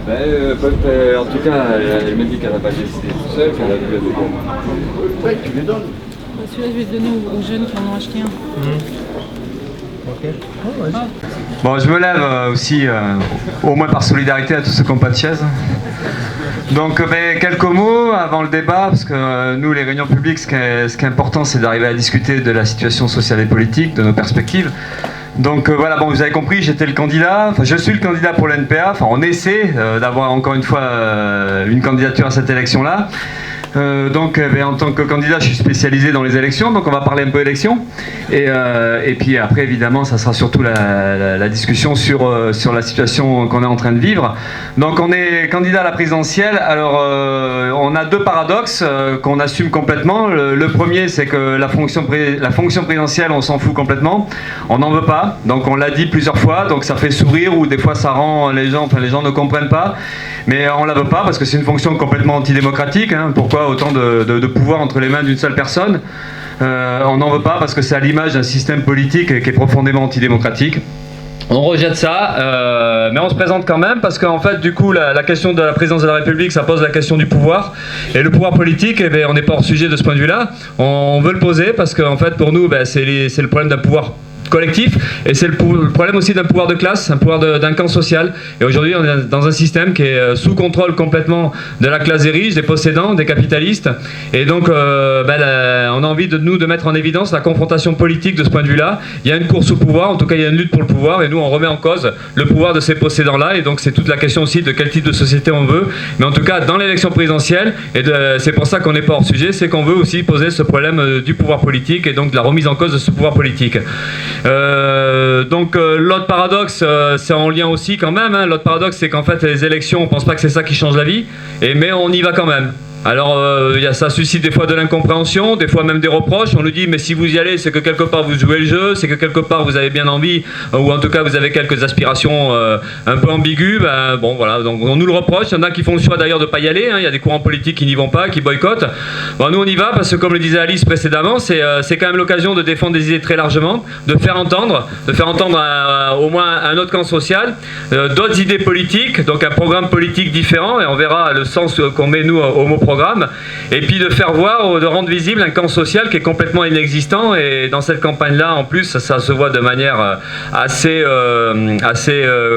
En tout cas, elle m'a dit qu'elle n'a pas décidé toute seule, qu'elle a vu avec elle. Ouais, tu lui donnes. Celui-là, je vais le donner aux jeunes qui en ont acheté un. Ok. Oh, vas-y. Bon, je me lève aussi, au moins par solidarité à tous ceux qui n'ont pas de chaise. Donc, quelques mots avant le débat, parce que nous, les réunions publiques, ce qui est important, c'est d'arriver à discuter de la situation sociale et politique, de nos perspectives. Donc voilà, bon, vous avez compris, j'étais le candidat, enfin je suis le candidat pour l'NPA, enfin on essaie d'avoir encore une fois une candidature à cette élection-là. En tant que candidat, je suis spécialisé dans les élections, donc on va parler un peu élections. Et puis après, évidemment, ça sera surtout la discussion sur la situation qu'on est en train de vivre. Donc on est candidat à la présidentielle. Alors on a deux paradoxes qu'on assume complètement. Le premier, c'est que la fonction présidentielle, on s'en fout complètement. On n'en veut pas. Donc on l'a dit plusieurs fois. Donc ça fait sourire ou des fois ça rend les gens ne comprennent pas. Mais on la veut pas parce que c'est une fonction complètement antidémocratique. Hein. Pourquoi autant de pouvoir entre les mains d'une seule personne? On n'en veut pas parce que c'est à l'image d'un système politique qui est profondément antidémocratique. On rejette ça, mais on se présente quand même parce qu'en fait, du coup, la question de la présidence de la République, ça pose la question du pouvoir. Et le pouvoir politique, on n'est pas hors sujet de ce point de vue-là. On veut le poser parce qu'en fait, pour nous, c'est le problème d'un pouvoir collectif, et c'est le problème aussi d'un pouvoir de classe, un pouvoir d'un camp social. Et aujourd'hui, on est dans un système qui est sous contrôle complètement de la classe des riches, des possédants, des capitalistes. Et donc, on a envie de mettre en évidence la confrontation politique de ce point de vue-là. Il y a une course au pouvoir, en tout cas, il y a une lutte pour le pouvoir, et nous, on remet en cause le pouvoir de ces possédants-là. Et donc, c'est toute la question aussi de quel type de société on veut. Mais en tout cas, dans l'élection présidentielle, et c'est pour ça qu'on n'est pas hors sujet, c'est qu'on veut aussi poser ce problème du pouvoir politique et donc de la remise en cause de ce pouvoir politique. L'autre paradoxe, c'est en lien aussi quand même, hein. L'autre paradoxe, c'est qu'en fait les élections, on pense pas que c'est ça qui change la vie, mais on y va quand même. Alors ça suscite des fois de l'incompréhension, des fois même des reproches. On nous dit mais si vous y allez, c'est que quelque part vous jouez le jeu, c'est que quelque part vous avez bien envie, ou en tout cas vous avez quelques aspirations un peu ambiguës. Bon voilà, donc on nous le reproche. Il y en a qui font le choix d'ailleurs de ne pas y aller, hein. Il y a des courants politiques qui n'y vont pas, qui boycottent. Bon, nous on y va parce que comme le disait Alice précédemment, c'est quand même l'occasion de défendre des idées très largement, de faire entendre au moins un autre camp social, d'autres idées politiques, donc un programme politique différent, et on verra le sens qu'on met nous au mot programme, et puis de faire voir, de rendre visible un camp social qui est complètement inexistant. Et dans cette campagne-là, en plus, ça se voit de manière assez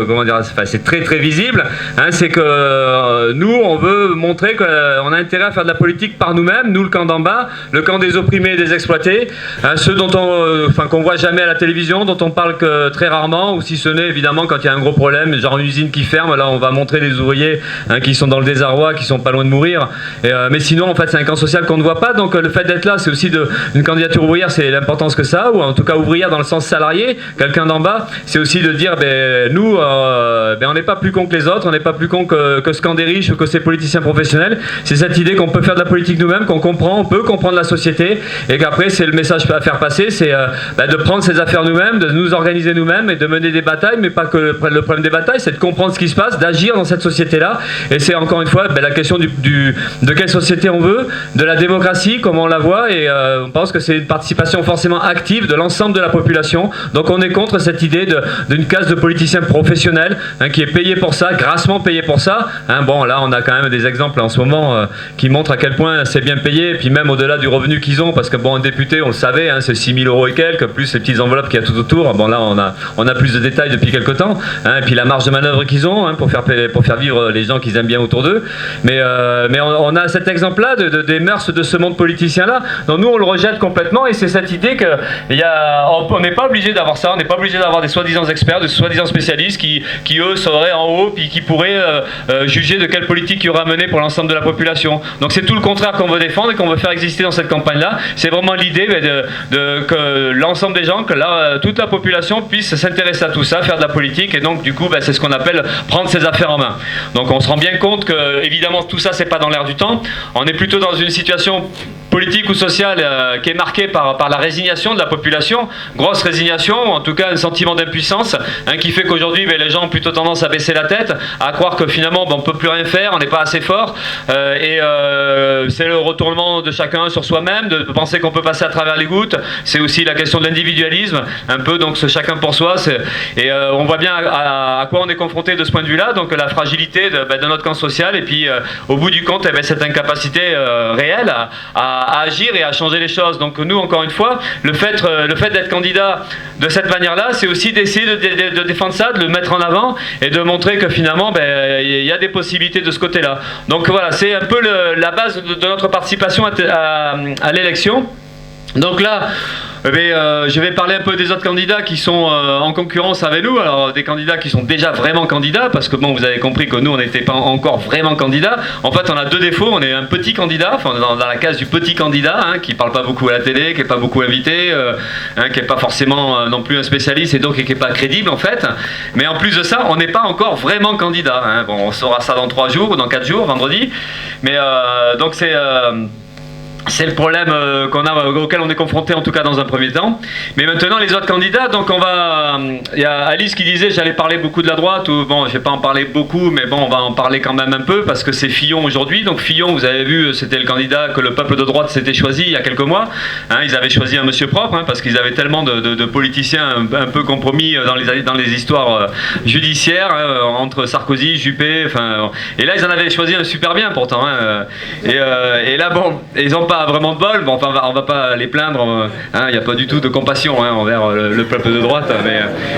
comment dire, c'est très très visible, hein. C'est que nous, on veut montrer qu'on a intérêt à faire de la politique par nous-mêmes, nous le camp d'en bas, le camp des opprimés et des exploités, hein, ceux dont qu'on voit jamais à la télévision, dont on parle que très rarement, ou si ce n'est évidemment quand il y a un gros problème, genre une usine qui ferme, là on va montrer des ouvriers, hein, qui sont dans le désarroi, qui sont pas loin de mourir. Mais sinon, en fait, c'est un camp social qu'on ne voit pas. Donc, le fait d'être là, c'est aussi une candidature ouvrière, c'est l'importance que ça a, ou en tout cas ouvrière dans le sens salarié, quelqu'un d'en bas. C'est aussi de dire, nous, on n'est pas plus cons que les autres, on n'est pas plus cons que ce camp des riches ou que ces politiciens professionnels. C'est cette idée qu'on peut faire de la politique nous-mêmes, qu'on comprend, on peut comprendre la société, et qu'après, c'est le message à faire passer, c'est de prendre ses affaires nous-mêmes, de nous organiser nous-mêmes et de mener des batailles, mais pas que le problème des batailles, c'est de comprendre ce qui se passe, d'agir dans cette société-là. Et c'est encore une fois la question de quelle société on veut, de la démocratie, comment on la voit, et on pense que c'est une participation forcément active de l'ensemble de la population. Donc on est contre cette idée d'une caste de politiciens professionnels, hein, qui est payé pour ça, grassement payé pour ça, hein. Bon, là on a quand même des exemples en ce moment qui montrent à quel point c'est bien payé, et puis même au-delà du revenu qu'ils ont, parce que bon, un député, on le savait, hein, c'est 6 000 € et quelques, plus les petites enveloppes qu'il y a tout autour. Bon, là on a plus de détails depuis quelques temps, hein, et puis la marge de manœuvre qu'ils ont, hein, pour faire vivre les gens qu'ils aiment bien autour d'eux. Mais on a cet exemple-là des mœurs de ce monde politicien-là. Donc nous, on le rejette complètement, et c'est cette idée qu'on n'est pas obligé d'avoir ça, on n'est pas obligé d'avoir des soi-disant experts, des soi-disant spécialistes qui eux seraient en haut, puis qui pourraient juger de quelle politique il y aura menée pour l'ensemble de la population. Donc c'est tout le contraire qu'on veut défendre et qu'on veut faire exister dans cette campagne-là. C'est vraiment l'idée que l'ensemble des gens, que toute la population puisse s'intéresser à tout ça, faire de la politique, et donc du coup, c'est ce qu'on appelle prendre ses affaires en main. Donc on se rend bien compte que, évidemment, tout ça, c'est pas dans l'air du temps. On est plutôt dans une situation politique ou sociale qui est marquée par la résignation de la population, grosse résignation, ou en tout cas un sentiment d'impuissance, hein, qui fait qu'aujourd'hui les gens ont plutôt tendance à baisser la tête, à croire que finalement on ne peut plus rien faire, on n'est pas assez fort, c'est le retournement de chacun sur soi-même, de penser qu'on peut passer à travers les gouttes. C'est aussi la question de l'individualisme, un peu, donc ce chacun pour soi, on voit bien à quoi on est confronté de ce point de vue-là, donc la fragilité de notre camp social, et puis au bout du compte, cette incapacité réelle à agir et à changer les choses. Donc nous, encore une fois, le fait d'être candidat de cette manière-là, c'est aussi d'essayer de défendre ça, de le mettre en avant et de montrer que finalement, il y a des possibilités de ce côté-là. Donc voilà, c'est un peu la base de notre participation à l'élection. Donc là, je vais parler un peu des autres candidats qui sont en concurrence avec nous. Alors des candidats qui sont déjà vraiment candidats, parce que bon, vous avez compris que nous on n'était pas encore vraiment candidats. En fait, on a deux défauts. On est un petit candidat, enfin on est dans la case du petit candidat, hein, qui parle pas beaucoup à la télé, qui est pas beaucoup invité, qui est pas forcément non plus un spécialiste et donc qui est pas crédible en fait. Mais en plus de ça, on n'est pas encore vraiment candidat, hein. Bon, on saura ça dans 3 jours ou dans 4 jours, vendredi. Mais donc c'est le problème auquel on est confronté en tout cas dans un premier temps. Mais maintenant les autres candidats, donc il y a Alice qui disait j'allais parler beaucoup de la droite, ou bon je vais pas en parler beaucoup, mais bon on va en parler quand même un peu parce que c'est Fillon aujourd'hui. Donc Fillon, vous avez vu, c'était le candidat que le peuple de droite s'était choisi il y a quelques mois, hein, ils avaient choisi un monsieur propre, hein, parce qu'ils avaient tellement de politiciens un peu compromis dans les histoires judiciaires, hein, entre Sarkozy, Juppé, enfin, et là ils en avaient choisi un super bien pourtant, hein, et là bon, ils ont pas vraiment de bol, bon, enfin on va pas les plaindre, hein, y a pas du tout de compassion, hein, envers le peuple de droite,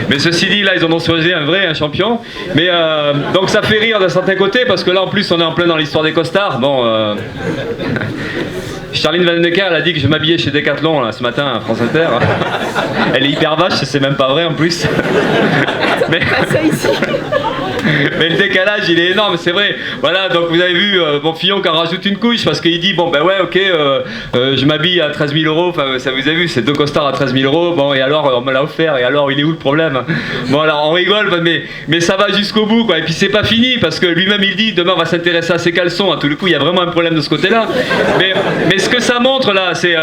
mais ceci dit, là ils en ont choisi un champion, mais donc ça fait rire d'un certain côté, parce que là en plus on est en plein dans l'histoire des costards. Bon, Charline Vanhoenacker, elle a dit que je m'habillais chez Decathlon là, ce matin à France Inter. Elle est hyper vache, c'est même pas vrai en plus. Mais le décalage il est énorme, c'est vrai. Voilà, donc vous avez vu bon Fillon qui en rajoute une couche parce qu'il dit bon ben ouais ok, je m'habille à 13 000 €, enfin ça vous avez vu, c'est 2 costards à 13 000 €, bon et alors on me l'a offert, et alors il est où le problème? Bon alors on rigole, mais ça va jusqu'au bout quoi, et puis c'est pas fini parce que lui-même il dit demain on va s'intéresser à ses caleçons, à tout le coup il y a vraiment un problème de ce côté-là. Mais ce que ça montre là, c'est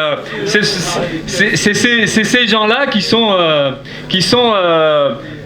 ces gens-là qui sont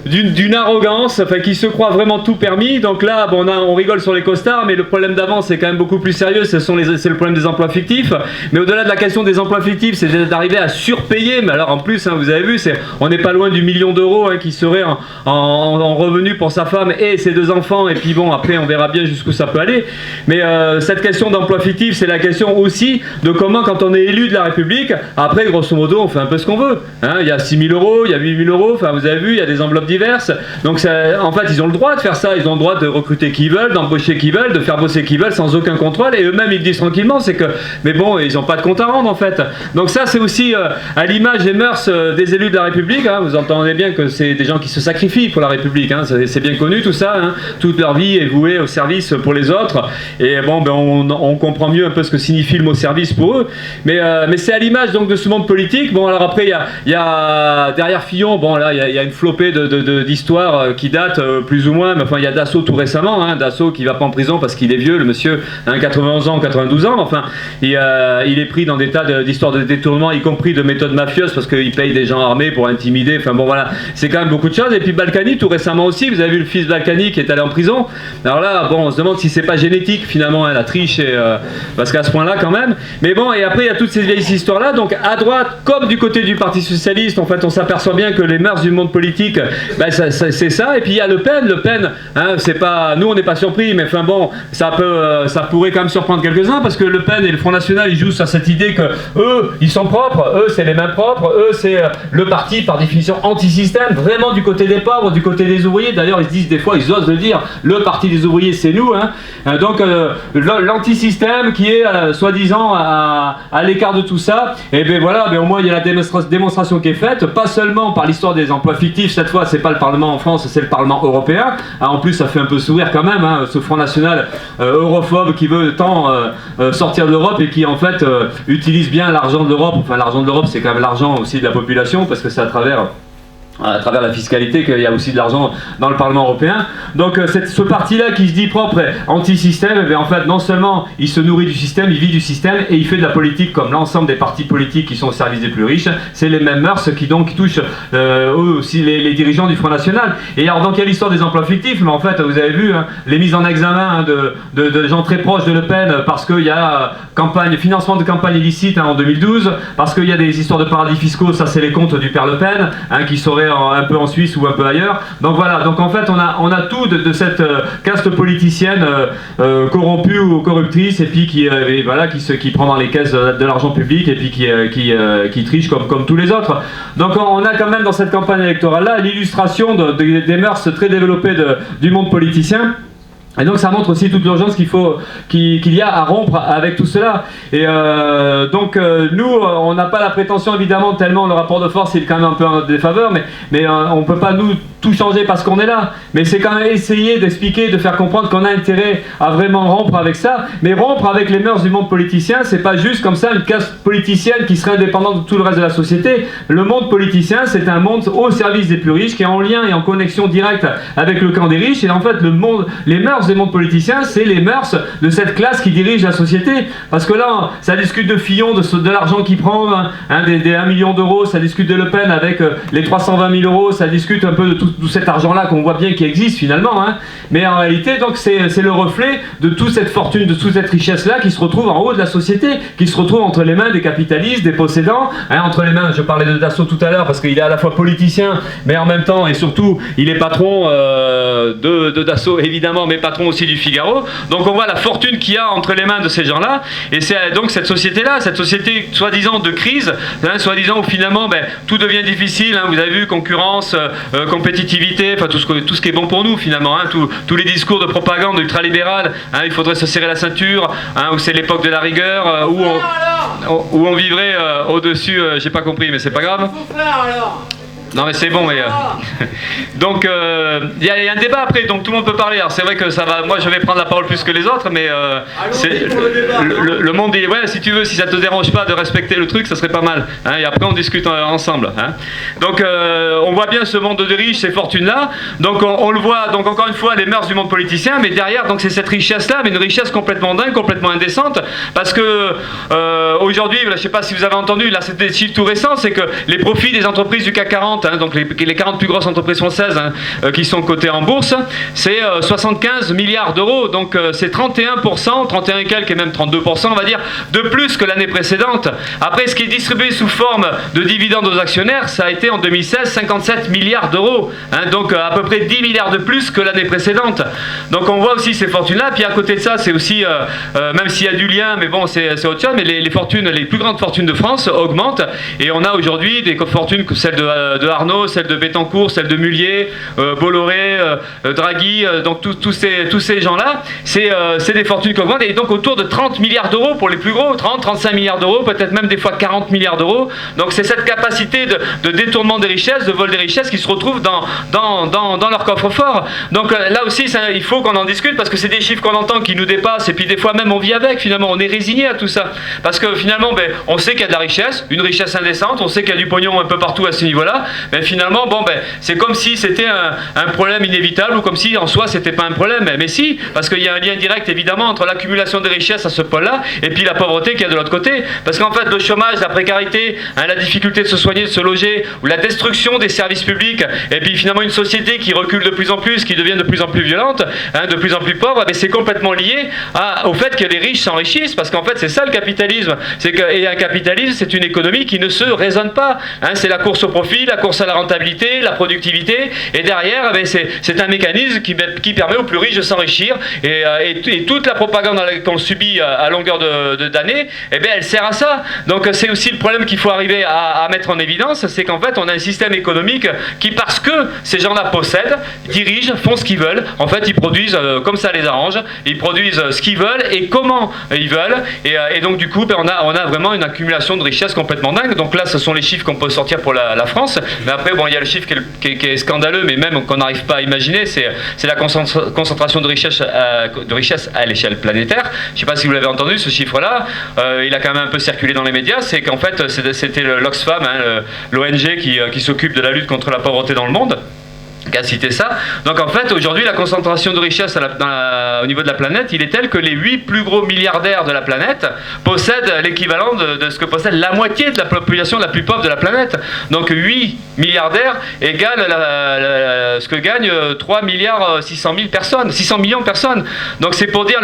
d'une arrogance, enfin qui se croient vraiment tout permis. Donc là, bon, on rigole sur les costards, mais le problème d'avant c'est quand même beaucoup plus sérieux, c'est le problème des emplois fictifs. Mais au-delà de la question des emplois fictifs, c'est d'arriver à surpayer. Mais alors en plus, hein, vous avez vu, on n'est pas loin du million d'euros, hein, qui serait en revenu pour sa femme et ses 2 enfants. Et puis bon, après on verra bien jusqu'où ça peut aller. Mais cette question d'emploi fictif, c'est la question aussi de comment, quand on est élu de la République, après grosso modo on fait un peu ce qu'on veut, hein. Il y a 6 000 €, il y a 8 000 €, enfin vous avez vu, il y a des enveloppes diverses. Donc en fait ils ont le droit de faire ça, ils ont le droit de recruter qui veulent, d'embaucher qui veulent, de faire bosser qui veulent sans aucun contrôle, et eux-mêmes ils disent tranquillement, c'est que mais bon ils n'ont pas de compte à rendre en fait. Donc ça c'est aussi à l'image et mœurs des élus de la République, hein. Vous entendez bien que c'est des gens qui se sacrifient pour la République, hein. C'est bien connu tout ça, hein. Toute leur vie est vouée au service pour les autres, et bon ben on comprend mieux un peu ce que signifie le mot service pour eux, mais c'est à l'image donc de ce monde politique. Bon alors après il y a derrière Fillon, bon là il y a une flopée d'histoires qui datent plus ou moins, mais enfin il y a Dassault tout récemment, hein, Dassault qui va pas en prison parce qu'il est vieux, le monsieur, hein, 91 ans, 92 ans, enfin il est pris dans des tas d'histoires de détournement, y compris de méthodes mafieuses, parce qu'il paye des gens armés pour intimider, enfin bon voilà, c'est quand même beaucoup de choses. Et puis Balkany tout récemment aussi, vous avez vu le fils Balkany qui est allé en prison. Alors là bon, on se demande si c'est pas génétique finalement, hein, la triche, parce qu'à ce point là quand même, mais bon, et après il y a toutes ces vieilles histoires là. Donc à droite comme du côté du Parti Socialiste, en fait on s'aperçoit bien que les mœurs du monde politique, ben, c'est ça. Et puis il y a Le Pen, hein, c'est pas, nous on n'est pas surpris, mais enfin bon, ça pourrait quand même surprendre quelques-uns, parce que Le Pen et le Front National ils jouent sur cette idée que eux ils sont propres, eux c'est les mains propres, eux c'est le parti par définition anti-système, vraiment du côté des pauvres, du côté des ouvriers. D'ailleurs ils se disent des fois, ils osent le dire, le parti des ouvriers c'est nous, hein. Donc l'anti-système qui est soi-disant à l'écart de tout ça. Et bien voilà, ben, au moins il y a la démonstration qui est faite, pas seulement par l'histoire des emplois fictifs, cette fois c'est pas le Parlement en France, c'est le Parlement européen. En plus ça fait un peu sourire quand même, hein, ce Front National europhobe qui veut tant sortir de l'Europe et qui en fait utilise bien l'argent de l'Europe. Enfin l'argent de l'Europe c'est quand même l'argent aussi de la population, parce que c'est à travers à travers la fiscalité, qu'il y a aussi de l'argent dans le Parlement européen. Donc ce parti-là qui se dit propre et anti-système, en fait non seulement il se nourrit du système, il vit du système et il fait de la politique comme l'ensemble des partis politiques qui sont au service des plus riches. C'est les mêmes mœurs qui donc touchent eux aussi les dirigeants du Front National. Et alors donc il y a l'histoire des emplois fictifs, mais en fait vous avez vu les mises en examen de gens très proches de Le Pen parce qu'il y a financement de campagne illicite en 2012, parce qu'il y a des histoires de paradis fiscaux, ça c'est les comptes du père Le Pen qui seraient un peu en Suisse ou un peu ailleurs. Donc voilà, donc en fait on a tout de cette caste politicienne corrompue ou corruptrice et puis qui prend dans les caisses de l'argent public et puis qui triche comme tous les autres. Donc on a quand même dans cette campagne électorale là l'illustration des mœurs très développées du monde politicien. Et donc ça montre aussi toute l'urgence qu'il y a à rompre avec tout cela. Et nous, on n'a pas la prétention évidemment, tellement le rapport de force est quand même un peu en notre défaveur, mais on ne peut pas nous tout changer parce qu'on est là. Mais c'est quand même essayer d'expliquer, de faire comprendre qu'on a intérêt à vraiment rompre avec ça. Mais rompre avec les mœurs du monde politicien, c'est pas juste comme ça une caste politicienne qui serait indépendante de tout le reste de la société. Le monde politicien, c'est un monde au service des plus riches, qui est en lien et en connexion directe avec le camp des riches. Et en fait, les mœurs des mondes politiciens, c'est les mœurs de cette classe qui dirige la société. Parce que là, ça discute de Fillon, de l'argent qu'il prend, des 1 million d'euros, ça discute de Le Pen avec les 320 000 euros, ça discute un peu de tout cet argent-là qu'on voit bien qui existe finalement. Mais en réalité, donc c'est le reflet de toute cette fortune, de toute cette richesse-là qui se retrouve en haut de la société, qui se retrouve entre les mains des capitalistes, des possédants, entre les mains, je parlais de Dassault tout à l'heure, parce qu'il est à la fois politicien, mais en même temps, et surtout, il est patron de Dassault, évidemment, mais patron aussi du Figaro. Donc on voit la fortune qu'il y a entre les mains de ces gens-là, et c'est donc cette société-là, cette société soi-disant de crise, soi-disant où finalement tout devient difficile, vous avez vu, concurrence, compétitivité, enfin tout ce qui est bon pour nous finalement, tous les discours de propagande ultralibérale, il faudrait se serrer la ceinture, où c'est l'époque de la rigueur, où on vivrait au-dessus, j'ai pas compris mais c'est pas grave. Non mais c'est bon, mais donc il y a un débat après, donc tout le monde peut parler. Alors c'est vrai que ça va, moi je vais prendre la parole plus que les autres, mais le monde est, ouais, si tu veux, si ça te dérange pas de respecter le truc, ça serait pas mal. Et après on discute ensemble. Donc on voit bien ce monde de riches, ces fortunes là. Donc on le voit, donc encore une fois les mœurs du monde politicien, mais derrière donc c'est cette richesse là, mais une richesse complètement dingue, complètement indécente, parce que aujourd'hui, je sais pas si vous avez entendu, là c'est des chiffres tout récents, c'est que les profits des entreprises du CAC 40, donc les 40 plus grosses entreprises françaises qui sont cotées en bourse, c'est 75 milliards d'euros, donc c'est 31%, 31 et quelques et même 32% on va dire, de plus que l'année précédente. Après ce qui est distribué sous forme de dividendes aux actionnaires, ça a été en 2016 57 milliards d'euros, donc à peu près 10 milliards de plus que l'année précédente. Donc on voit aussi ces fortunes-là, puis à côté de ça c'est aussi, même s'il y a du lien, mais bon c'est autre chose, mais les fortunes, les plus grandes fortunes de France augmentent, et on a aujourd'hui des fortunes que celles de Arnaud, celle de Bettencourt, celle de Mullier, Bolloré, Draghi, donc tous ces gens-là, c'est des fortunes qui augmentent, et donc autour de 30 milliards d'euros pour les plus gros, 30-35 milliards d'euros, peut-être même des fois 40 milliards d'euros. Donc c'est cette capacité de détournement des richesses, de vol des richesses qui se retrouvent dans leur coffre-fort. Donc là aussi, il faut qu'on en discute, parce que c'est des chiffres qu'on entend qui nous dépassent, et puis des fois même on vit avec, finalement, on est résigné à tout ça. Parce que finalement, on sait qu'il y a de la richesse, une richesse indécente, on sait qu'il y a du pognon un peu partout à ce niveau-là, mais finalement, c'est comme si c'était un problème inévitable, ou comme si en soi c'était pas un problème. Mais si, parce qu'il y a un lien direct évidemment entre l'accumulation des richesses à ce point-là et puis la pauvreté qu'il y a de l'autre côté. Parce qu'en fait, le chômage, la précarité, la difficulté de se soigner, de se loger, ou la destruction des services publics, et puis finalement une société qui recule de plus en plus, qui devient de plus en plus violente, de plus en plus pauvre, c'est complètement lié au fait que les riches s'enrichissent, parce qu'en fait c'est ça le capitalisme. Et un capitalisme, c'est une économie qui ne se raisonne pas. C'est la course au profit, la course à la rentabilité, la productivité, et derrière c'est un mécanisme qui permet aux plus riches de s'enrichir, et toute la propagande qu'on subit à longueur d'année, elle sert à ça. Donc c'est aussi le problème qu'il faut arriver à mettre en évidence, c'est qu'en fait on a un système économique qui, parce que ces gens-là possèdent, dirigent, font ce qu'ils veulent, en fait ils produisent comme ça les arrange, ils produisent ce qu'ils veulent et comment ils veulent, et donc du coup on a vraiment une accumulation de richesses complètement dingue. Donc là ce sont les chiffres qu'on peut sortir pour la France, Mais après, bon, il y a le chiffre qui est scandaleux, mais même qu'on n'arrive pas à imaginer, c'est la concentration de richesse à l'échelle planétaire. Je ne sais pas si vous l'avez entendu, ce chiffre-là, il a quand même un peu circulé dans les médias, c'est qu'en fait, c'était l'Oxfam, hein, l'ONG qui s'occupe de la lutte contre la pauvreté dans le monde, qui a cité ça. Donc en fait, aujourd'hui, la concentration de richesse au niveau de la planète, il est tel que les 8 plus gros milliardaires de la planète possèdent l'équivalent de ce que possède la moitié de la population la plus pauvre de la planète. Donc 8 milliardaires égale ce que gagnent 3 milliards 600 000 personnes, 600 millions de personnes. Donc c'est pour dire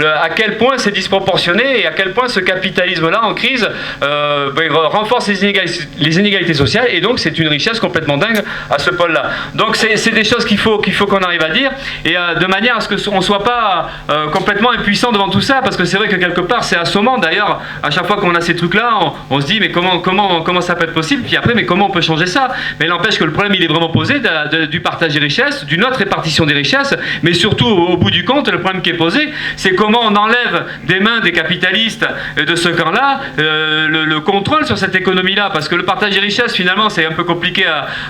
à quel point c'est disproportionné et à quel point ce capitalisme-là en crise renforce les inégalités sociales, et donc c'est une richesse complètement dingue à ce pôle-là. Donc c'est des choses qu'il faut qu'on arrive à dire, et de manière à ce qu'on ne soit pas complètement impuissant devant tout ça, parce que c'est vrai que quelque part c'est assommant. D'ailleurs, à chaque fois qu'on a ces trucs-là, on se dit mais comment ça peut être possible, puis après mais comment on peut changer ça. Mais il n'empêche que le problème il est vraiment posé du partage des richesses, d'une autre répartition des richesses, mais surtout au bout du compte, le problème qui est posé, c'est comment on enlève des mains des capitalistes de ce camp-là le contrôle sur cette économie-là, parce que le partage des richesses finalement c'est un peu compliqué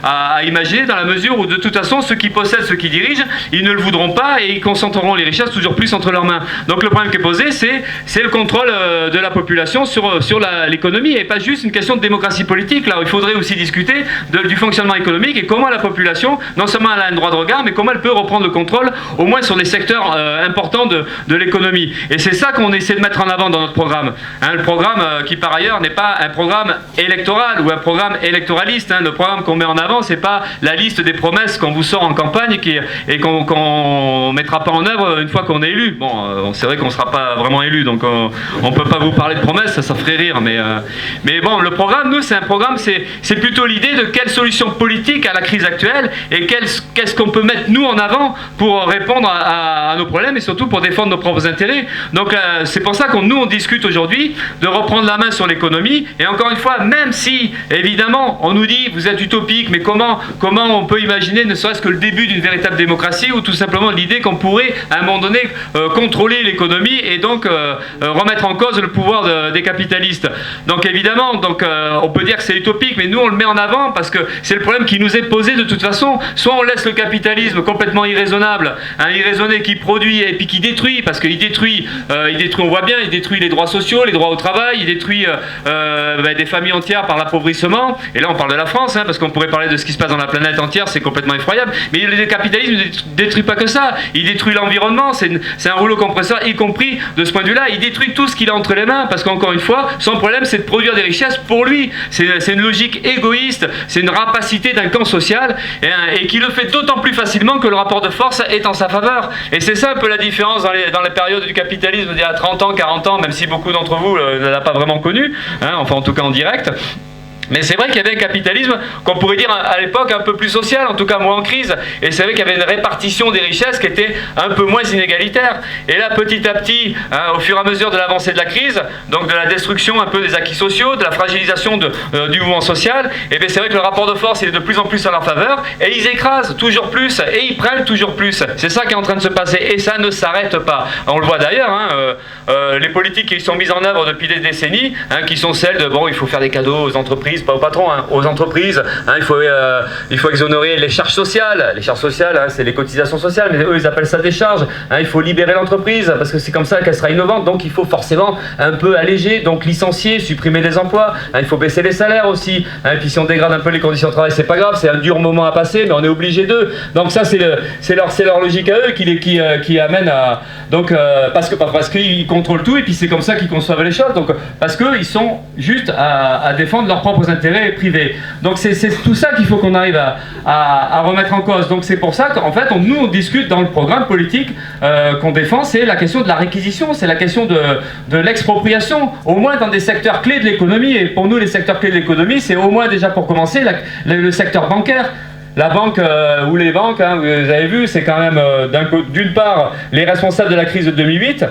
à imaginer, dans la mesure où de toute façon ceux qui possèdent, ceux qui dirigent, ils ne le voudront pas et ils concentreront les richesses toujours plus entre leurs mains. Donc le problème qui est posé, c'est le contrôle de la population sur l'économie, et pas juste une question de démocratie politique. Là, il faudrait aussi discuter du fonctionnement économique et comment la population, non seulement elle a un droit de regard, mais comment elle peut reprendre le contrôle, au moins sur les secteurs importants de l'économie. Et c'est ça qu'on essaie de mettre en avant dans notre programme. Hein, le programme qui par ailleurs n'est pas un programme électoral ou un programme électoraliste. Hein. Le programme qu'on met en avant, c'est pas la liste des promesses qu'on vous sort en campagne et qu'on mettra pas en œuvre une fois qu'on est élu. Bon, c'est vrai qu'on sera pas vraiment élu, donc on peut pas vous parler de promesses, ça ferait rire. Mais bon, le programme, nous, c'est un programme, c'est plutôt l'idée de quelle solution politique à la crise actuelle et qu'est-ce qu'on peut mettre nous en avant pour répondre à nos problèmes et surtout pour défendre nos propres intérêts. Donc c'est pour ça on discute aujourd'hui de reprendre la main sur l'économie. Et encore une fois, même si évidemment on nous dit vous êtes utopique, mais comment on peut imaginer ne serait-ce que le début d'une véritable démocratie, ou tout simplement l'idée qu'on pourrait à un moment donné contrôler l'économie et donc remettre en cause le pouvoir des capitalistes. Donc évidemment, on peut dire que c'est utopique, mais nous on le met en avant parce que c'est le problème qui nous est posé de toute façon. Soit on laisse le capitalisme complètement irraisonnable, irraisonné, qui produit et puis qui détruit, parce qu'il détruit, on voit bien, il détruit les droits sociaux, les droits au travail, il détruit des familles entières par l'appauvrissement. Et là on parle de la France, parce qu'on pourrait parler de ce qui se passe dans la planète entière, c'est complètement effroyable. Mais le capitalisme ne détruit pas que ça, il détruit l'environnement, c'est un rouleau compresseur, y compris de ce point de vue-là, il détruit tout ce qu'il a entre les mains, parce qu'encore une fois, son problème c'est de produire des richesses pour lui. C'est une logique égoïste, c'est une rapacité d'un camp social, et qui le fait d'autant plus facilement que le rapport de force est en sa faveur. Et c'est ça un peu la différence dans les périodes du capitalisme d'il y a 30 ans, 40 ans, même si beaucoup d'entre vous ne l'a pas vraiment connu, enfin en tout cas en direct. Mais c'est vrai qu'il y avait un capitalisme qu'on pourrait dire à l'époque un peu plus social, en tout cas moins en crise. Et c'est vrai qu'il y avait une répartition des richesses qui était un peu moins inégalitaire. Et là, petit à petit, au fur et à mesure de l'avancée de la crise, donc de la destruction un peu des acquis sociaux, de la fragilisation du mouvement social, et bien c'est vrai que le rapport de force il est de plus en plus à leur faveur, et ils écrasent toujours plus, et ils prennent toujours plus. C'est ça qui est en train de se passer, et ça ne s'arrête pas. On le voit d'ailleurs, les politiques qui sont mises en œuvre depuis des décennies, qui sont celles de, il faut faire des cadeaux aux entreprises, pas aux patrons, aux entreprises, il faut exonérer les charges sociales. Les charges sociales, c'est les cotisations sociales, mais eux ils appellent ça des charges. Il faut libérer l'entreprise, parce que c'est comme ça qu'elle sera innovante, donc il faut forcément un peu alléger, donc licencier, supprimer des emplois, il faut baisser les salaires aussi, et puis si on dégrade un peu les conditions de travail, c'est pas grave, c'est un dur moment à passer, mais on est obligé d'eux. Donc ça c'est leur logique à eux qui amène à... Donc, parce qu'ils contrôlent tout, et puis c'est comme ça qu'ils conçoivent les choses, donc, parce qu'ils sont juste à défendre leurs propres intérêts privés. Donc c'est tout ça qu'il faut qu'on arrive à remettre en cause. Donc c'est pour ça qu'en fait on discute dans le programme politique qu'on défend, c'est la question de la réquisition, c'est la question de l'expropriation, au moins dans des secteurs clés de l'économie. Et pour nous les secteurs clés de l'économie, c'est au moins déjà pour commencer le secteur bancaire. La banque ou les banques, vous avez vu, c'est quand même d'une part les responsables de la crise de 2008.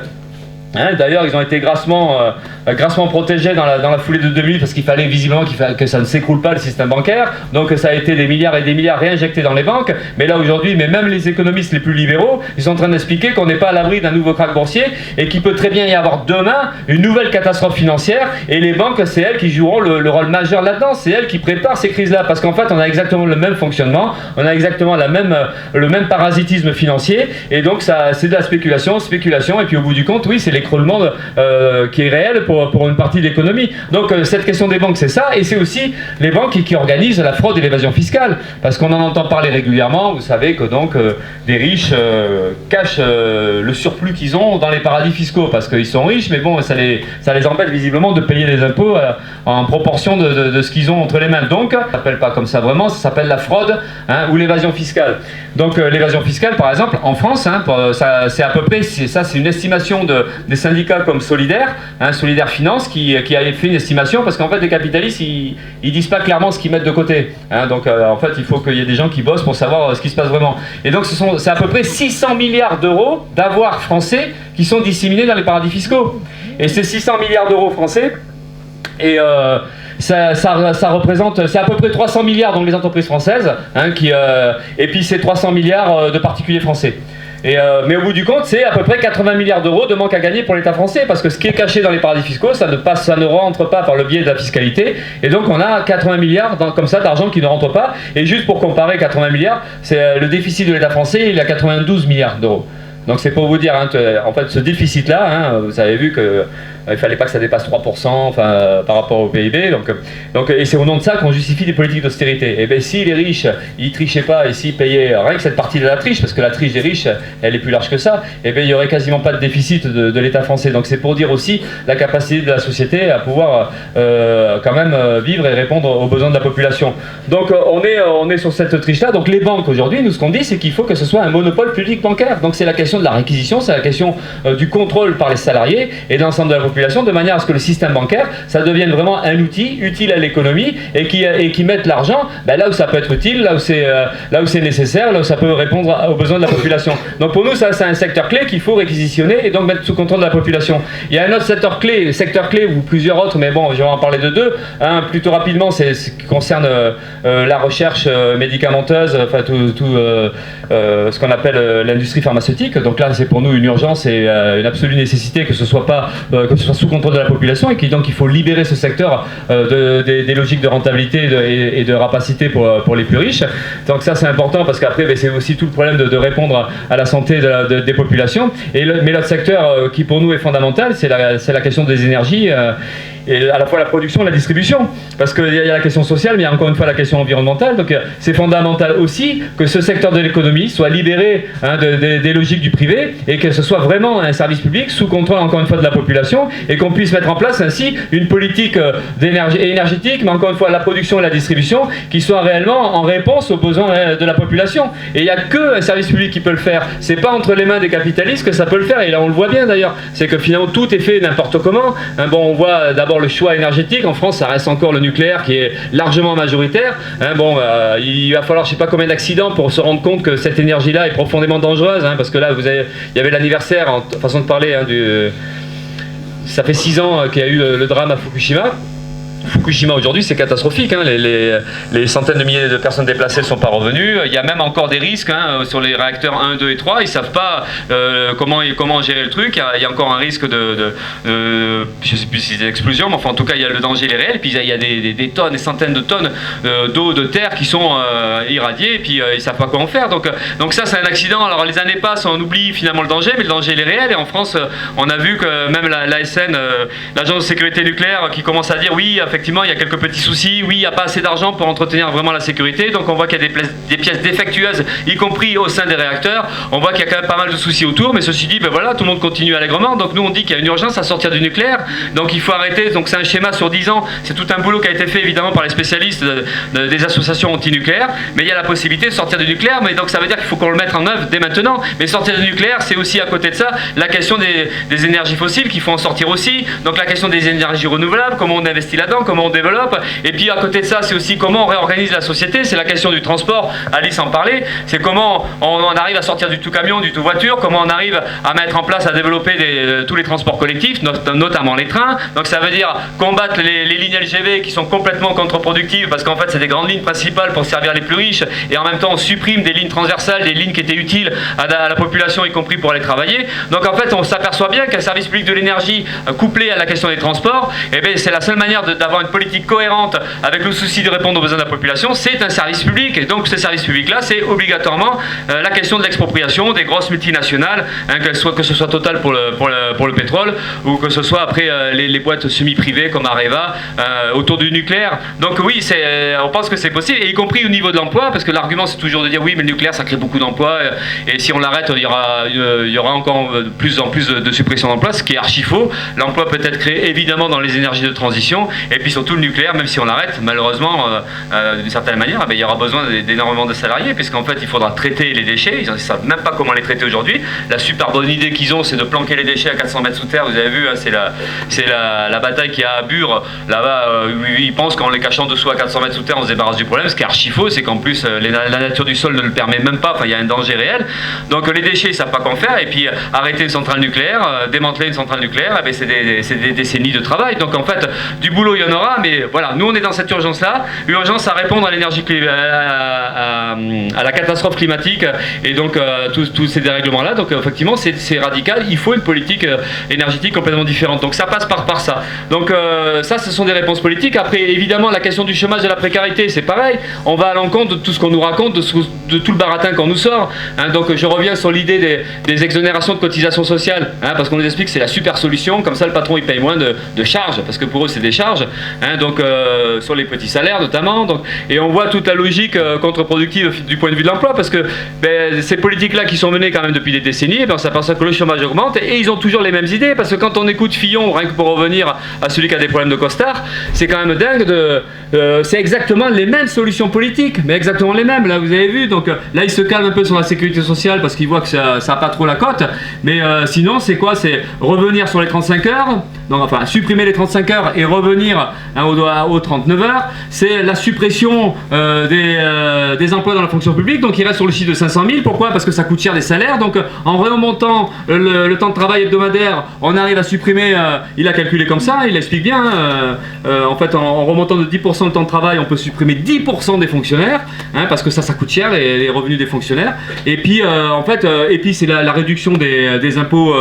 D'ailleurs, ils ont été grassement grassement protégé dans la foulée de 2000 parce qu'il fallait visiblement que ça ne s'écroule pas le système bancaire. Donc ça a été des milliards et des milliards réinjectés dans les banques. Mais là aujourd'hui, même les économistes les plus libéraux, ils sont en train d'expliquer qu'on n'est pas à l'abri d'un nouveau krach boursier et qu'il peut très bien y avoir demain une nouvelle catastrophe financière. Et les banques, c'est elles qui joueront le rôle majeur là-dedans. C'est elles qui préparent ces crises-là parce qu'en fait, on a exactement le même fonctionnement, on a exactement le même parasitisme financier. Et donc c'est de la spéculation. Et puis au bout du compte, oui, c'est l'écroulement qui est réel pour une partie de l'économie. Donc cette question des banques, c'est ça, et c'est aussi les banques qui organisent la fraude et l'évasion fiscale, parce qu'on en entend parler régulièrement. Vous savez que donc des riches cachent le surplus qu'ils ont dans les paradis fiscaux, parce qu'ils sont riches, mais bon, ça les empêche visiblement de payer des impôts en proportion de ce qu'ils ont entre les mains. Donc, ça s'appelle pas comme ça vraiment, ça s'appelle la fraude ou l'évasion fiscale. Donc l'évasion fiscale, par exemple, en France, c'est à peu près, c'est une estimation des syndicats comme Solidaire, Solidaire Finance, qui a fait une estimation, parce qu'en fait les capitalistes ils disent pas clairement ce qu'ils mettent de côté. Donc en fait il faut qu'il y ait des gens qui bossent pour savoir ce qui se passe vraiment. Et donc c'est à peu près 600 milliards d'euros d'avoirs français qui sont disséminés dans les paradis fiscaux. Et ces 600 milliards d'euros français, et ça représente, c'est à peu près 300 milliards dans les entreprises françaises, et puis c'est 300 milliards de particuliers français. Mais au bout du compte, c'est à peu près 80 milliards d'euros de manque à gagner pour l'État français, parce que ce qui est caché dans les paradis fiscaux, ça ne rentre pas par le biais de la fiscalité, et donc on a 80 milliards comme ça d'argent qui ne rentre pas. Et juste pour comparer, 80 milliards, c'est le déficit de l'État français, il a 92 milliards d'euros. Donc c'est pour vous dire, en fait, ce déficit-là, vous avez vu que il ne fallait pas que ça dépasse 3% par rapport au PIB. Et c'est au nom de ça qu'on justifie des politiques d'austérité. Et bien si les riches, ils trichaient pas, et s'ils payaient rien que cette partie de la triche, parce que la triche des riches, elle est plus large que ça, et bien il n'y aurait quasiment pas de déficit de l'État français. Donc c'est pour dire aussi la capacité de la société à pouvoir quand même vivre et répondre aux besoins de la population. Donc on est sur cette triche-là. Donc les banques aujourd'hui, nous ce qu'on dit, c'est qu'il faut que ce soit un monopole public bancaire. Donc c'est la question de la réquisition, c'est la question du contrôle par les salariés et de l'ensemble de la population, de manière à ce que le système bancaire, ça devienne vraiment un outil utile à l'économie et qui mette l'argent là où ça peut être utile, là où c'est nécessaire, là où ça peut répondre aux besoins de la population. Donc pour nous, ça c'est un secteur clé qu'il faut réquisitionner et donc mettre sous contrôle de la population. Il y a un autre secteur clé ou plusieurs autres, mais bon, je vais en parler de deux. Plutôt rapidement, c'est ce qui concerne la recherche médicamenteuse, enfin tout ce qu'on appelle l'industrie pharmaceutique. Donc là, c'est pour nous une urgence et une absolue nécessité que ce soit sous contrôle de la population, et donc il faut libérer ce secteur des logiques de rentabilité et de rapacité pour les plus riches. Donc ça c'est important, parce qu'après c'est aussi tout le problème de répondre à la santé des populations. Mais l'autre secteur qui pour nous est fondamental, c'est la question des énergies. Et à la fois la production et la distribution, parce qu'il y a la question sociale, mais il y a encore une fois la question environnementale. Donc c'est fondamental aussi que ce secteur de l'économie soit libéré des logiques du privé, et que ce soit vraiment un service public sous contrôle encore une fois de la population, et qu'on puisse mettre en place ainsi une politique énergétique, mais encore une fois la production et la distribution qui soit réellement en réponse aux besoins de la population. Et il n'y a qu'un service public qui peut le faire. C'est pas entre les mains des capitalistes que ça peut le faire, et là on le voit bien d'ailleurs, c'est que finalement tout est fait n'importe comment. On voit d'abord le choix énergétique. En France, ça reste encore le nucléaire qui est largement majoritaire. Il va falloir je sais pas combien d'accidents pour se rendre compte que cette énergie-là est profondément dangereuse, parce que là, il y avait l'anniversaire, en façon de parler, ça fait 6 ans qu'il y a eu le drame à Fukushima. Fukushima aujourd'hui c'est catastrophique, les centaines de milliers de personnes déplacées ne sont pas revenues, il y a même encore des risques sur les réacteurs 1, 2 et 3, ils ne savent pas comment gérer le truc, il y a encore un risque je ne sais plus si c'est d'explosion, mais enfin en tout cas il y a le danger, il est réel, puis il y a des tonnes, des centaines de tonnes d'eau, de terre qui sont irradiées, et puis ils ne savent pas quoi en faire, donc ça c'est un accident. Alors les années passent, on oublie finalement le danger, mais le danger il est réel, et en France on a vu que même l'ASN, l'Agence de sécurité nucléaire, qui commence à dire oui, effectivement, il y a quelques petits soucis. Oui, il n'y a pas assez d'argent pour entretenir vraiment la sécurité. Donc, on voit qu'il y a des pièces défectueuses, y compris au sein des réacteurs. On voit qu'il y a quand même pas mal de soucis autour. Mais ceci dit, voilà, tout le monde continue allègrement. Donc, nous, on dit qu'il y a une urgence à sortir du nucléaire. Donc, il faut arrêter. Donc, c'est un schéma sur 10 ans. C'est tout un boulot qui a été fait, évidemment, par les spécialistes des associations anti-nucléaires. Mais il y a la possibilité de sortir du nucléaire. Mais donc, ça veut dire qu'il faut qu'on le mette en œuvre dès maintenant. Mais sortir du nucléaire, c'est aussi, à côté de ça, la question des énergies fossiles, qu'il faut en sortir aussi. Donc, la question des énergies renouvelables, comment on investit là-dedans. l'innovation, comment on développe. Et puis à côté de ça, c'est aussi comment on réorganise la société. C'est la question du transport. Alice en parlait. C'est comment on arrive à sortir du tout camion, du tout voiture, comment on arrive à mettre en place, à développer tous les transports collectifs, notamment les trains. Donc ça veut dire combattre les lignes LGV qui sont complètement contre-productives parce qu'en fait c'est des grandes lignes principales pour servir les plus riches et en même temps on supprime des lignes transversales, des lignes qui étaient utiles à la population, y compris pour aller travailler. Donc en fait on s'aperçoit bien qu'un service public de l'énergie couplé à la question des transports, eh bien, c'est la seule manière d'avoir une politique cohérente avec le souci de répondre aux besoins de la population. C'est un service public et donc ce service public là c'est obligatoirement la question de l'expropriation des grosses multinationales, hein, que ce soit Total pour le pétrole ou que ce soit après les boîtes semi-privées comme Areva autour du nucléaire. Donc oui, on pense que c'est possible, et y compris au niveau de l'emploi, parce que l'argument c'est toujours de dire oui mais le nucléaire ça crée beaucoup d'emplois et si on l'arrête il y aura encore de plus en plus de suppression d'emplois, ce qui est archi faux. L'emploi peut être créé évidemment dans les énergies de transition et puis surtout le nucléaire, même si on l'arrête, malheureusement d'une certaine manière, il y aura besoin d'énormément de salariés puisqu'en fait il faudra traiter les déchets. Ils ne savent même pas comment les traiter aujourd'hui. La super bonne idée qu'ils ont c'est de planquer les déchets à 400 mètres sous terre. Vous avez vu, hein, c'est la bataille qu'il y a à Bure là-bas. Ils pensent qu'en les cachant dessous à 400 mètres sous terre on se débarrasse du problème. Ce qui est archi faux, c'est qu'en plus la nature du sol ne le permet même pas. Enfin, il y a un danger réel. Donc les déchets ils ne savent pas quoi en faire. Et puis arrêter une centrale nucléaire, démanteler une centrale nucléaire, c'est des décennies de travail. Donc en fait du boulot il y en aura, mais voilà, nous on est dans cette urgence là, urgence à répondre à l'énergie à la catastrophe climatique et donc tous ces dérèglements là. Donc effectivement c'est radical, il faut une politique énergétique complètement différente. Donc ça passe par ça. Donc ça ce sont des réponses politiques. Après évidemment la question du chômage et de la précarité c'est pareil, on va à l'encontre de tout ce qu'on nous raconte, de tout le baratin qu'on nous sort, hein. Donc je reviens sur l'idée des exonérations de cotisations sociales, hein, parce qu'on nous explique que c'est la super solution, comme ça le patron il paye moins de charges, parce que pour eux c'est des charges, hein, donc sur les petits salaires notamment, donc, et on voit toute la logique contre-productive du point de vue de l'emploi, parce que ces politiques là qui sont menées quand même depuis des décennies, on s'aperçoit que le chômage augmente et ils ont toujours les mêmes idées, parce que quand on écoute Fillon, rien que pour revenir à celui qui a des problèmes de costard, c'est quand même dingue c'est exactement les mêmes solutions politiques, mais exactement les mêmes, là vous avez vu, donc là il se calme un peu sur la sécurité sociale parce qu'il voit que ça n'a pas trop la cote, mais sinon c'est quoi? C'est revenir sur les 35 heures, donc enfin supprimer les 35 heures et revenir aux 39 heures, c'est la suppression des emplois dans la fonction publique, donc il reste sur le chiffre de 500 000, pourquoi? Parce que ça coûte cher des salaires, donc en remontant le temps de travail hebdomadaire, on arrive à supprimer, il a calculé comme ça, il explique bien, en fait en remontant de 10% le temps de travail, on peut supprimer 10% des fonctionnaires, hein, parce que ça coûte cher les revenus des fonctionnaires, et puis en fait, et puis c'est la réduction des impôts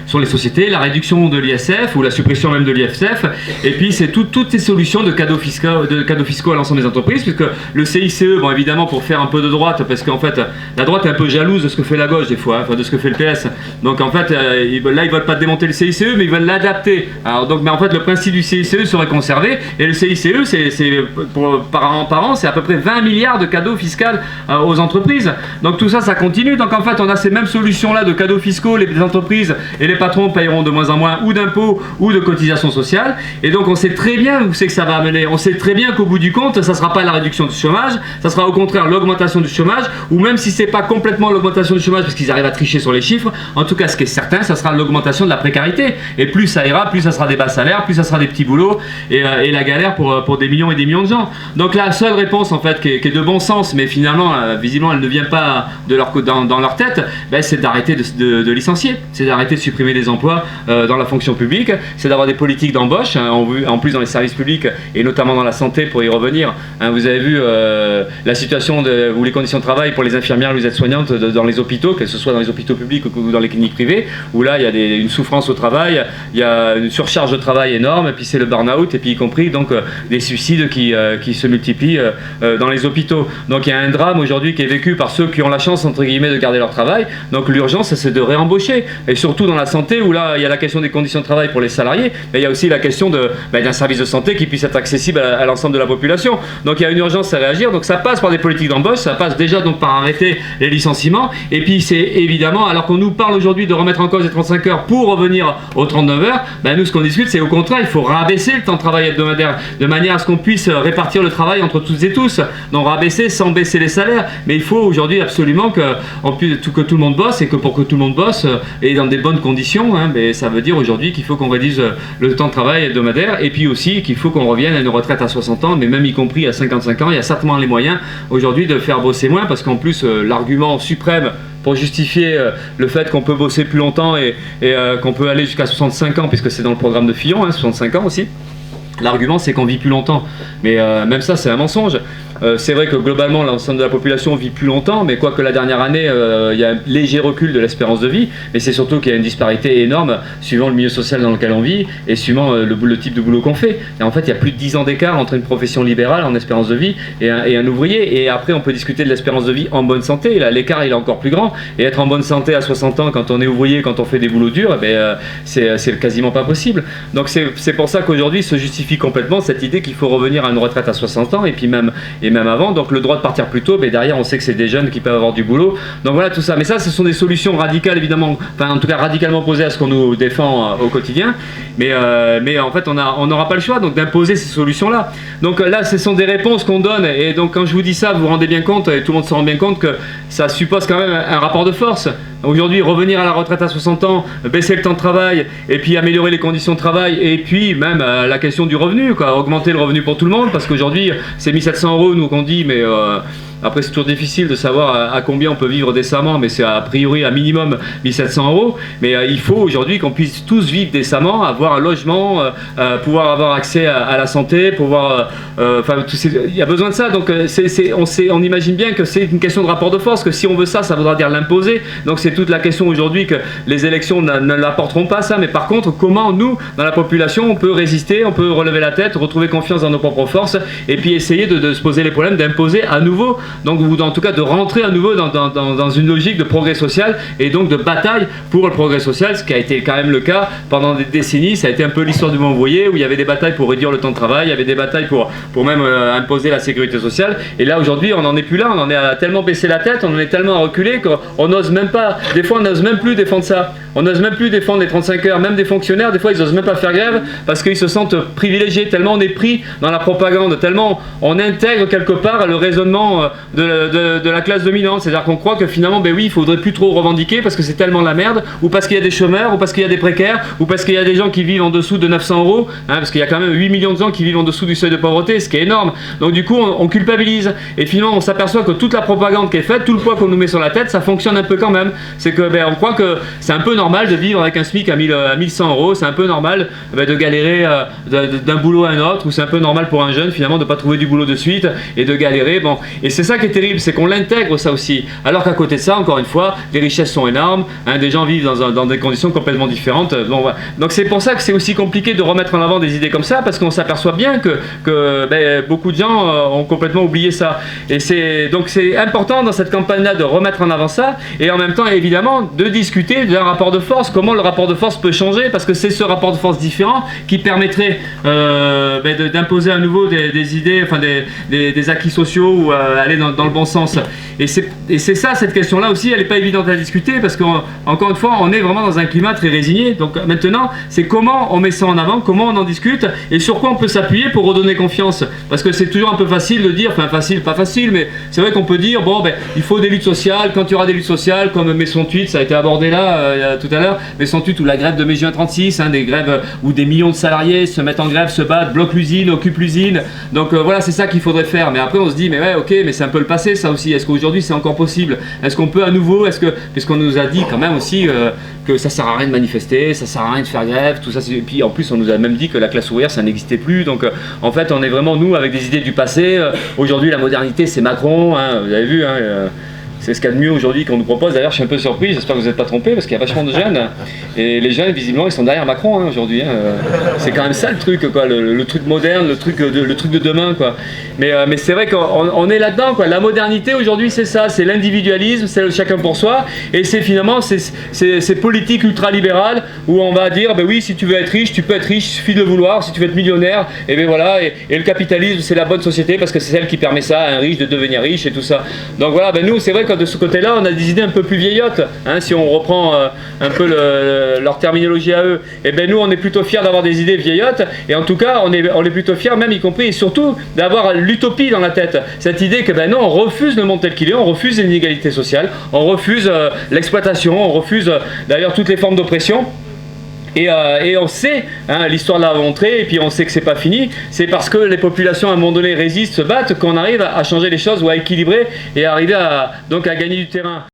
sur les sociétés, la réduction de l'ISF ou la suppression même de l'ISF, et puis c'est toutes ces solutions de cadeaux fiscaux à l'ensemble des entreprises, puisque le CICE, bon évidemment pour faire un peu de droite, parce qu'en fait la droite est un peu jalouse de ce que fait la gauche des fois, hein, enfin de ce que fait le PS, donc en fait là ils veulent pas démonter le CICE mais ils veulent l'adapter. Alors donc mais en fait le principe du CICE serait conservé, et le CICE c'est par an c'est à peu près 20 milliards de cadeaux fiscaux aux entreprises, donc tout ça continue, donc en fait on a ces mêmes solutions là de cadeaux fiscaux, les entreprises et les patrons payeront de moins en moins ou d'impôts ou de cotisations sociales, et donc on sait très bien où c'est que ça va amener, on sait très bien qu'au bout du compte ça sera pas la réduction du chômage, ça sera au contraire l'augmentation du chômage, ou même si c'est pas complètement l'augmentation du chômage parce qu'ils arrivent à tricher sur les chiffres, en tout cas ce qui est certain ça sera l'augmentation de la précarité, et plus ça ira, plus ça sera des bas salaires, plus ça sera des petits boulots et la galère pour des millions et des millions de gens. Donc la seule réponse en fait qui est de bon sens, mais finalement visiblement elle ne vient pas dans leur tête, c'est d'arrêter de licencier, c'est d'arrêter de supprimer des emplois dans la fonction publique, c'est d'avoir des politiques d'embauche, hein, en plus dans les services publics et notamment dans la santé, pour y revenir, hein, vous avez vu la situation ou les conditions de travail pour les infirmières, les aides-soignantes dans les hôpitaux, que ce soit dans les hôpitaux publics ou dans les cliniques privées, où là il y a une souffrance au travail, il y a une surcharge de travail énorme, et puis c'est le burn-out, et puis y compris donc des suicides qui se multiplient dans les hôpitaux. Donc il y a un drame aujourd'hui qui est vécu par ceux qui ont la chance entre guillemets de garder leur travail. Donc l'urgence c'est de réembaucher, et surtout dans la santé où là il y a la question des conditions de travail pour les salariés, mais il y a aussi la question d'un service de santé qui puisse être accessible à l'ensemble de la population. Donc il y a une urgence à réagir, donc ça passe par des politiques d'embauche, ça passe déjà donc par arrêter les licenciements, et puis c'est évidemment, alors qu'on nous parle aujourd'hui de remettre en cause les 35 heures pour revenir aux 39 heures, nous ce qu'on discute c'est au contraire, il faut rabaisser le temps de travail hebdomadaire de manière à ce qu'on puisse répartir le travail entre toutes et tous, donc rabaisser sans baisser les salaires, mais il faut aujourd'hui absolument que tout le monde bosse, et que pour que tout le monde bosse et dans des bonnes conditions, hein, mais ça veut dire aujourd'hui qu'il faut qu'on réduise interdisent le temps de travail hebdomadaire, et puis aussi qu'il faut qu'on revienne à une retraite à 60 ans, mais même y compris à 55 ans, il y a certainement les moyens aujourd'hui de faire bosser moins, parce qu'en plus l'argument suprême pour justifier le fait qu'on peut bosser plus longtemps et qu'on peut aller jusqu'à 65 ans, puisque c'est dans le programme de Fillon, 65 ans aussi. L'argument, c'est qu'on vit plus longtemps, mais même ça, c'est un mensonge. C'est vrai que globalement, l'ensemble de la population vit plus longtemps, mais quoique la dernière année, il y a un léger recul de l'espérance de vie, mais c'est surtout qu'il y a une disparité énorme suivant le milieu social dans lequel on vit et suivant le type de boulot qu'on fait. Et en fait, il y a plus de 10 ans d'écart entre une profession libérale en espérance de vie et un ouvrier. Et après, on peut discuter de l'espérance de vie en bonne santé. Là, l'écart, il est encore plus grand. Et être en bonne santé à 60 ans, quand on est ouvrier, quand on fait des boulots durs, c'est quasiment pas possible. Donc c'est pour ça qu'aujourd'hui se justifie complètement cette idée qu'il faut revenir à une retraite à 60 ans, et puis même avant. Donc le droit de partir plus tôt, derrière on sait que c'est des jeunes qui peuvent avoir du boulot. Donc voilà tout ça. Mais ça, ce sont des solutions radicales évidemment, enfin en tout cas radicalement opposées à ce qu'on nous défend au quotidien. Mais en fait on n'aura pas le choix donc d'imposer ces solutions-là. Donc là, ce sont des réponses qu'on donne. Et donc quand je vous dis ça, vous vous rendez bien compte, et tout le monde se rend bien compte, que ça suppose quand même un rapport de force. Aujourd'hui, revenir à la retraite à 60 ans, baisser le temps de travail, et puis améliorer les conditions de travail, et puis même la question du revenu, quoi, augmenter le revenu pour tout le monde, parce qu'aujourd'hui, c'est 1700 € nous qu'on dit, mais après c'est toujours difficile de savoir à combien on peut vivre décemment, mais c'est a priori à minimum 1700 €. Mais il faut aujourd'hui qu'on puisse tous vivre décemment, avoir un logement, pouvoir avoir accès à la santé, pouvoir, il y a besoin de ça. Donc on imagine bien que c'est une question de rapport de force, que si on veut ça, ça voudra dire l'imposer. Donc c'est toute la question aujourd'hui, que les élections ne l'apporteront pas ça. Mais par contre, comment nous, dans la population, on peut résister, on peut relever la tête, retrouver confiance dans nos propres forces, et puis essayer de se poser les problèmes d'imposer à nouveau. Donc, ou en tout cas de rentrer à nouveau dans une logique de progrès social, et donc de bataille pour le progrès social, ce qui a été quand même le cas pendant des décennies. Ça a été un peu l'histoire du monde ouvrier, où il y avait des batailles pour réduire le temps de travail, il y avait des batailles pour même imposer la sécurité sociale. Et là aujourd'hui, on n'en est plus là, on en est à tellement baisser la tête, on en est tellement à reculer qu'on n'ose même pas, des fois on n'ose même plus défendre ça. On n'ose même plus défendre les 35 heures, même des fonctionnaires, des fois ils n'osent même pas faire grève parce qu'ils se sentent privilégiés, tellement on est pris dans la propagande, tellement on intègre quelque part le raisonnement de la classe dominante. C'est-à-dire qu'on croit que finalement, oui, il faudrait plus trop revendiquer parce que c'est tellement la merde, ou parce qu'il y a des chômeurs, ou parce qu'il y a des précaires, ou parce qu'il y a des gens qui vivent en dessous de 900 €, parce qu'il y a quand même 8 millions de gens qui vivent en dessous du seuil de pauvreté, ce qui est énorme. Donc du coup, on culpabilise. Et finalement, on s'aperçoit que toute la propagande qui est faite, tout le poids qu'on nous met sur la tête, ça fonctionne un peu quand même. C'est que on croit que c'est un peu normal de vivre avec un SMIC à 1100 €, c'est un peu normal de galérer d'un boulot à un autre, ou c'est un peu normal pour un jeune finalement de ne pas trouver du boulot de suite et de galérer. Bon. Et c'est ça qui est terrible, c'est qu'on l'intègre ça aussi. Alors qu'à côté de ça, encore une fois, les richesses sont énormes, des gens vivent dans des conditions complètement différentes. Bon, voilà. Donc c'est pour ça que c'est aussi compliqué de remettre en avant des idées comme ça, parce qu'on s'aperçoit bien que beaucoup de gens ont complètement oublié ça. Et donc c'est important dans cette campagne-là de remettre en avant ça, et en même temps évidemment de discuter d'un rapport de force, comment le rapport de force peut changer, parce que c'est ce rapport de force différent qui permettrait d'imposer à nouveau des idées, enfin des acquis sociaux, ou aller dans le bon sens. Et c'est ça, cette question-là aussi, elle n'est pas évidente à discuter, parce qu'encore une fois, on est vraiment dans un climat très résigné. Donc maintenant, c'est comment on met ça en avant, comment on en discute, et sur quoi on peut s'appuyer pour redonner confiance. Parce que c'est toujours un peu facile de dire, enfin facile, pas facile, mais c'est vrai qu'on peut dire, il faut des luttes sociales, quand il y aura des luttes sociales, comme mai 68, ça a été abordé là, tout à l'heure, mai 68 ou la grève de mai juin 36, des grèves où des millions de salariés se mettent en grève, se battent, bloquent l'usine, occupent l'usine. Donc voilà, c'est ça qu'il faudrait faire. Mais après on se dit, mais ouais, ok, mais c'est un peu le passé ça aussi. Est-ce qu'aujourd'hui c'est encore possible? Est-ce qu'on peut à nouveau, puisqu'on nous a dit quand même aussi que ça sert à rien de manifester, ça sert à rien de faire grève, tout ça. Et puis en plus on nous a même dit que la classe ouvrière ça n'existait plus. Donc en fait on est vraiment nous avec des idées du passé. Aujourd'hui la modernité c'est Macron, vous avez vu. C'est ce qu'il y a de mieux aujourd'hui qu'on nous propose. D'ailleurs, je suis un peu surpris, j'espère que vous n'êtes pas trompés, parce qu'il y a vachement de jeunes. Et les jeunes, visiblement, ils sont derrière Macron aujourd'hui. C'est quand même ça le truc, quoi, le truc moderne, le truc de demain, quoi. Mais c'est vrai qu'on est là-dedans, quoi. La modernité aujourd'hui, c'est ça, c'est l'individualisme, c'est le chacun pour soi. Et c'est finalement ces politiques ultralibérales où on va dire, oui, si tu veux être riche, tu peux être riche, il suffit de le vouloir. Si tu veux être millionnaire, et voilà. Et le capitalisme, c'est la bonne société parce que c'est celle qui permet ça à un riche de devenir riche et tout ça. Donc voilà, nous, c'est vrai que de ce côté-là, on a des idées un peu plus vieillottes, si on reprend un peu leur terminologie à eux. Et nous, on est plutôt fiers d'avoir des idées vieillottes, et en tout cas, on est plutôt fiers, même y compris et surtout, d'avoir l'utopie dans la tête. Cette idée que non, on refuse le monde tel qu'il est, on refuse l'inégalité sociale, on refuse l'exploitation, on refuse d'ailleurs toutes les formes d'oppression. Et on sait, hein, l'histoire l'a montré, et puis on sait que c'est pas fini. C'est parce que les populations à un moment donné résistent, se battent, qu'on arrive à changer les choses ou à équilibrer et arriver donc à gagner du terrain.